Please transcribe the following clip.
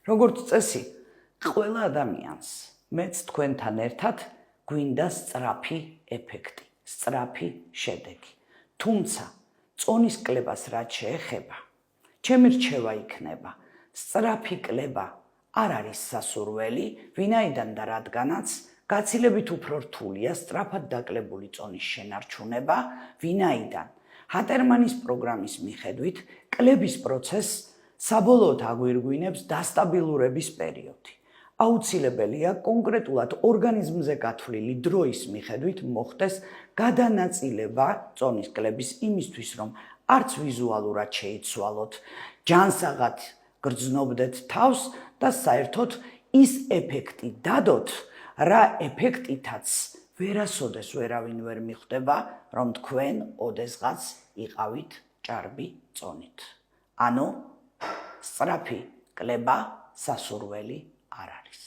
როგორც წესი, ყველა ადამიანს, მეც თქვენთან ერთად გვინდა სწრაფი ეფექტი, სწრაფი შედეგი. თუმცა, წონის კლებას რაც შეეხება, ჩემი რჩევა იქნება, სწრაფი კლება არ არის სასურველი, ვინაიდან და რადგანაც გაცილებით უფრო რთულია სწრაფად დაკლებული წონის შენარჩუნება, ვინაიდან ჰატერმანის პროგრამის მიხედვით კლების პროცესს საბოლოოდ აგვირგვინებს დასტაბილურების პერიოდი. აუცილებელია კონკრეტულად ორგანიზმზე გათვლილი დროის მიხედვით მოხდეს გადანაწილება წონის კლების იმისთვის, რომ არც ვიზუალურად შეიცვალოთ, ჯანსაღად გრძნობდეთ თავს და საერთოდ ის ეფექტი დადოთ, რა ეფექტითაც ვერასოდეს ვერავინ ვერ მიხვდება, რომ თქვენ ოდესღაც იყავით ჭარბი წონით. ანუ სწრაფი კლება სასურველი არ არის.